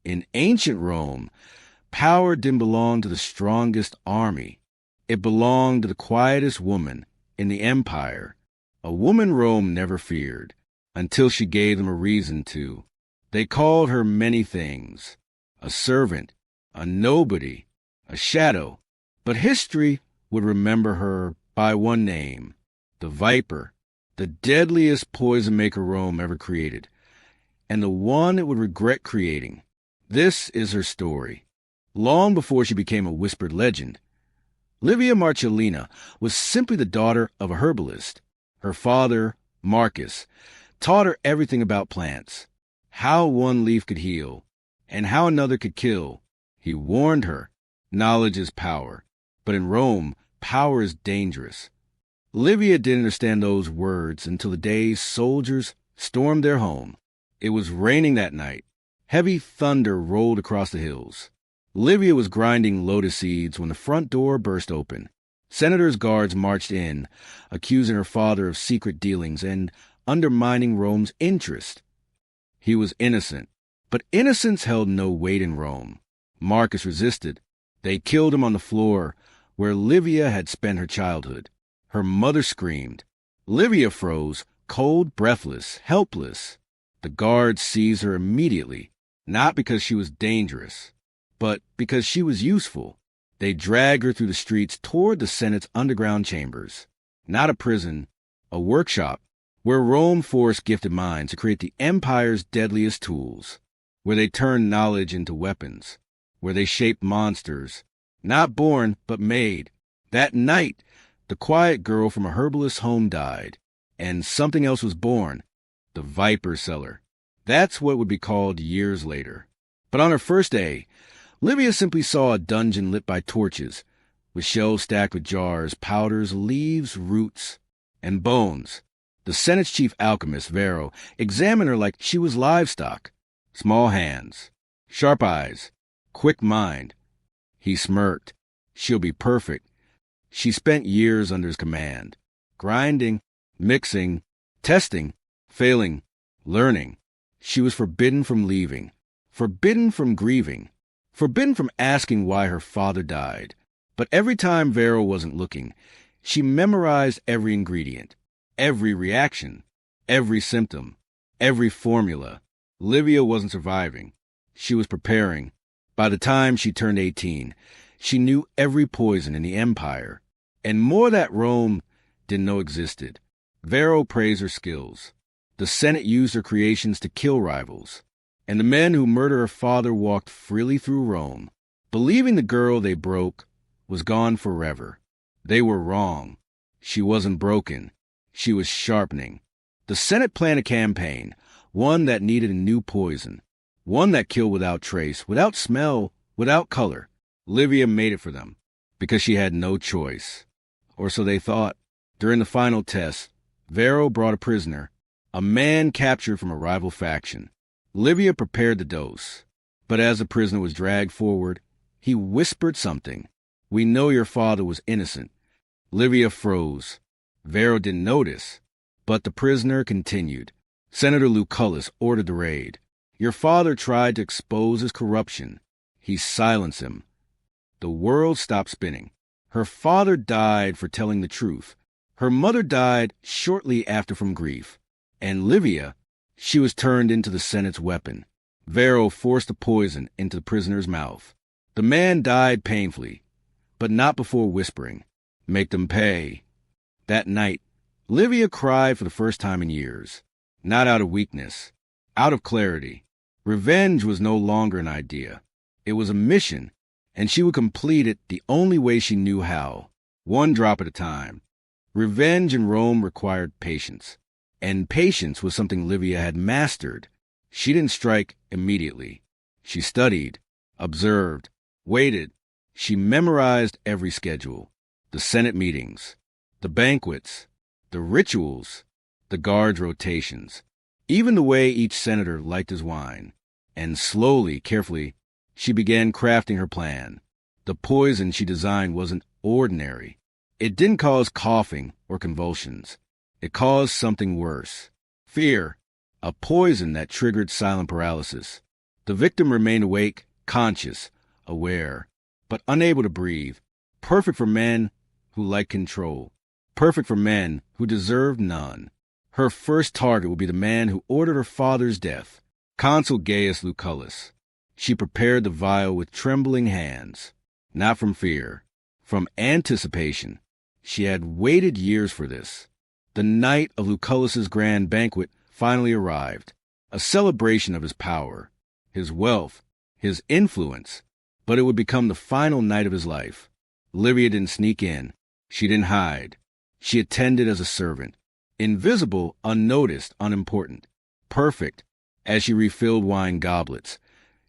In ancient Rome, power didn't belong to the strongest army. It belonged to the quietest woman in the empire. A woman Rome never feared, until she gave them a reason to. They called her many things: a servant, a nobody, a shadow. But history would remember her by one name: the Viper, the deadliest poison maker Rome ever created, and the one it would regret creating. This is her story. Long before she became a whispered legend, Livia Marcellina was simply the daughter of a herbalist. Her father, Marcus, taught her everything about plants, how one leaf could heal, and how another could kill. He warned her, knowledge is power, but in Rome, power is dangerous. Livia didn't understand those words until the day soldiers stormed their home. It was raining that night. Heavy thunder rolled across the hills. Livia was grinding lotus seeds when the front door burst open. Senators' guards marched in, accusing her father of secret dealings and undermining Rome's interest. He was innocent, but innocence held no weight in Rome. Marcus resisted. They killed him on the floor where Livia had spent her childhood. Her mother screamed. Livia froze, cold, breathless, helpless. The guards seized her immediately, not because she was dangerous, but because she was useful. They dragged her through the streets toward the Senate's underground chambers. Not a prison, a workshop, where Rome forced gifted minds to create the empire's deadliest tools, where they turned knowledge into weapons, where they shaped monsters, not born, but made. That night, the quiet girl from a herbalist's home died, and something else was born: the Viper Cellar. That's what would be called years later. But on her first day, Livia simply saw a dungeon lit by torches, with shelves stacked with jars, powders, leaves, roots, and bones. The Senate's chief alchemist, Varro, examined her like she was livestock. Small hands, sharp eyes, quick mind. He smirked. She'll be perfect. She spent years under his command, grinding, mixing, testing, failing, learning. She was forbidden from leaving, forbidden from grieving, forbidden from asking why her father died. But every time Varro wasn't looking, she memorized every ingredient, every reaction, every symptom, every formula. Livia wasn't surviving. She was preparing. By the time she turned 18, she knew every poison in the empire, and more that Rome didn't know existed. Varro praised her skills. The Senate used her creations to kill rivals, and the men who murdered her father walked freely through Rome, believing the girl they broke was gone forever. They were wrong. She wasn't broken. She was sharpening. The Senate planned a campaign, one that needed a new poison, one that killed without trace, without smell, without color. Livia made it for them, because she had no choice. Or so they thought. During the final test, Varro brought a prisoner, a man captured from a rival faction. Livia prepared the dose, but as the prisoner was dragged forward, he whispered something. "We know your father was innocent." Livia froze. Varro didn't notice, but the prisoner continued. Senator Lucullus ordered the raid. "Your father tried to expose his corruption. He silenced him." The world stopped spinning. Her father died for telling the truth. Her mother died shortly after from grief. And Livia, she was turned into the Senate's weapon. Varro forced the poison into the prisoner's mouth. The man died painfully, but not before whispering, "Make them pay." That night, Livia cried for the first time in years. Not out of weakness, out of clarity. Revenge was no longer an idea. It was a mission, and she would complete it the only way she knew how, one drop at a time. Revenge in Rome required patience, and patience was something Livia had mastered. She didn't strike immediately. She studied, observed, waited. She memorized every schedule, the Senate meetings, the banquets, the rituals, the guards' rotations, even the way each senator liked his wine. And slowly, carefully, she began crafting her plan. The poison she designed wasn't ordinary. It didn't cause coughing or convulsions. It caused something worse. Fear, a poison that triggered silent paralysis. The victim remained awake, conscious, aware, but unable to breathe. Perfect for men who like control. Perfect for men who deserved none. Her first target would be the man who ordered her father's death, Consul Gaius Lucullus. She prepared the vial with trembling hands, not from fear, from anticipation. She had waited years for this. The night of Lucullus's grand banquet finally arrived, a celebration of his power, his wealth, his influence, but it would become the final night of his life. Livia didn't sneak in. She didn't hide. She attended as a servant, invisible, unnoticed, unimportant, perfect. As she refilled wine goblets,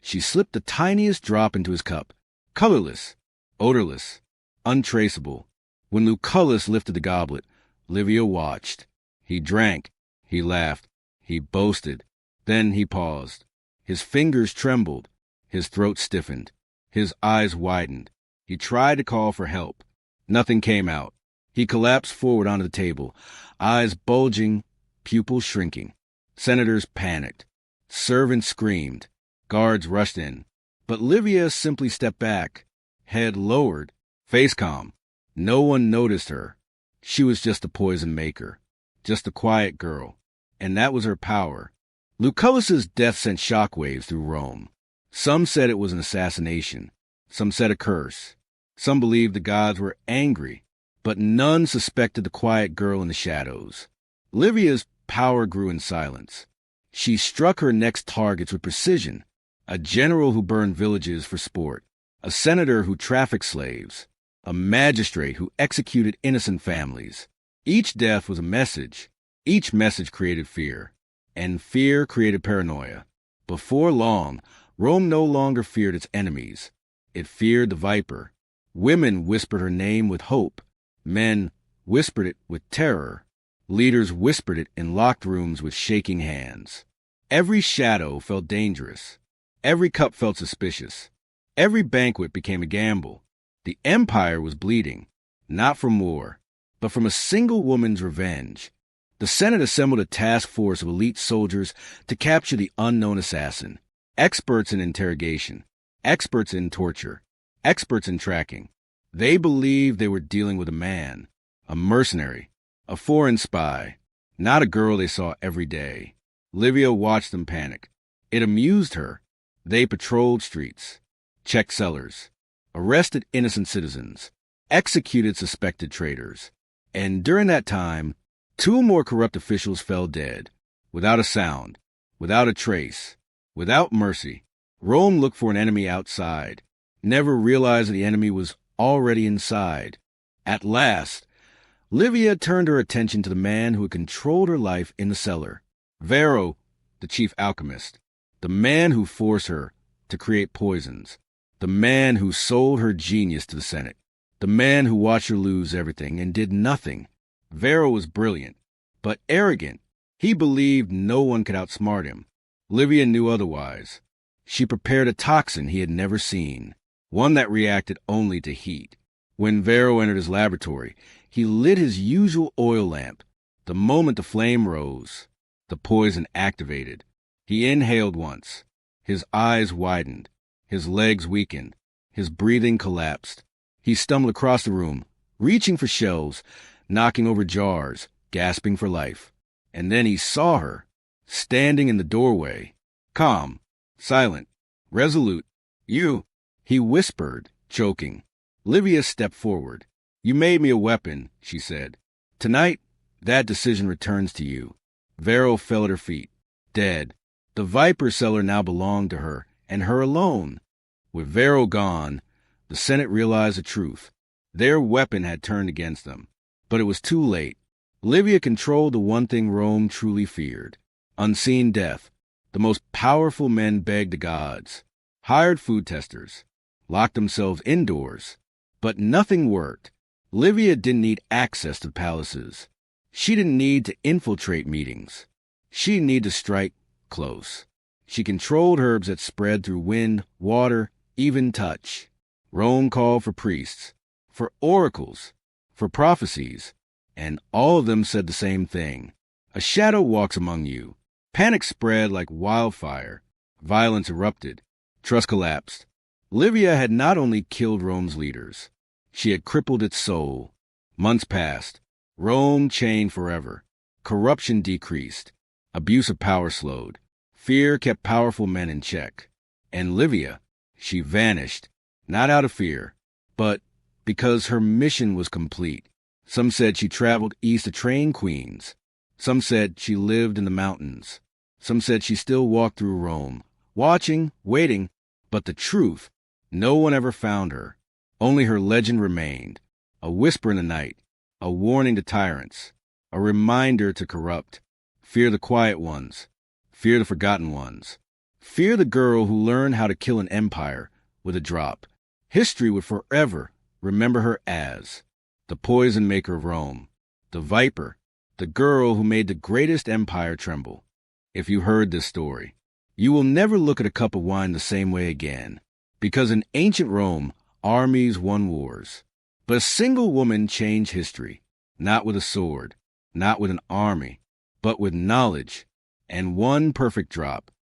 she slipped the tiniest drop into his cup, colorless, odorless, untraceable. When Lucullus lifted the goblet, Livia watched. He drank. He laughed. He boasted. Then he paused. His fingers trembled. His throat stiffened. His eyes widened. He tried to call for help. Nothing came out. He collapsed forward onto the table, eyes bulging, pupils shrinking. Senators panicked. Servants screamed. Guards rushed in. But Livia simply stepped back, head lowered, face calm. No one noticed her. She was just a poison maker, just a quiet girl. And that was her power. Lucullus's death sent shockwaves through Rome. Some said it was an assassination. Some said a curse. Some believed the gods were angry. But none suspected the quiet girl in the shadows. Livia's power grew in silence. She struck her next targets with precision. A general who burned villages for sport. A senator who trafficked slaves. A magistrate who executed innocent families. Each death was a message. Each message created fear. And fear created paranoia. Before long, Rome no longer feared its enemies. It feared the viper. Women whispered her name with hope. Men whispered it with terror. Leaders whispered it in locked rooms with shaking hands. Every shadow felt dangerous. Every cup felt suspicious. Every banquet became a gamble. The empire was bleeding, not from war, but from a single woman's revenge. The Senate assembled a task force of elite soldiers to capture the unknown assassin. Experts in interrogation, experts in torture, experts in tracking. They believed they were dealing with a man, a mercenary, a foreign spy, not a girl they saw every day. Livia watched them panic. It amused her. They patrolled streets, checked cellars, arrested innocent citizens, executed suspected traitors. And during that time, 2 more corrupt officials fell dead, without a sound, without a trace, without mercy. Rome looked for an enemy outside, never realized that the enemy was already inside. At last, Livia turned her attention to the man who had controlled her life in the cellar. Varro, the chief alchemist, the man who forced her to create poisons, the man who sold her genius to the Senate, the man who watched her lose everything and did nothing. Varro was brilliant, but arrogant. He believed no one could outsmart him. Livia knew otherwise. She prepared a toxin he had never seen, one that reacted only to heat. When Varro entered his laboratory, he lit his usual oil lamp. The moment the flame rose, the poison activated. He inhaled once. His eyes widened. His legs weakened. His breathing collapsed. He stumbled across the room, reaching for shelves, knocking over jars, gasping for life. And then he saw her, standing in the doorway, calm, silent, resolute. "You," he whispered, choking. Livia stepped forward. "You made me a weapon," she said. "Tonight, that decision returns to you." Varro fell at her feet, dead. The Viper cellar now belonged to her, and her alone. With Varro gone, the Senate realized the truth. Their weapon had turned against them. But it was too late. Livia controlled the one thing Rome truly feared. Unseen death. The most powerful men begged the gods, hired food testers, locked themselves indoors. But nothing worked. Livia didn't need access to palaces. She didn't need to infiltrate meetings. She didn't need to strike close. She controlled herbs that spread through wind, water, even touch. Rome called for priests, for oracles, for prophecies, and all of them said the same thing. A shadow walks among you. Panic spread like wildfire. Violence erupted. Trust collapsed. Livia had not only killed Rome's leaders, she had crippled its soul. Months passed. Rome chained forever. Corruption decreased. Abuse of power slowed. Fear kept powerful men in check. And Livia, she vanished, not out of fear, but because her mission was complete. Some said she traveled east to train queens. Some said she lived in the mountains. Some said she still walked through Rome, watching, waiting, but the truth, no one ever found her. Only her legend remained, a whisper in the night, a warning to tyrants, a reminder to corrupt. Fear the quiet ones. Fear the forgotten ones. Fear the girl who learned how to kill an empire with a drop. History would forever remember her as the poison maker of Rome, the viper, the girl who made the greatest empire tremble. If you heard this story, you will never look at a cup of wine the same way again, because in ancient Rome, armies won wars. But a single woman changed history, not with a sword, not with an army, but with knowledge and one perfect drop.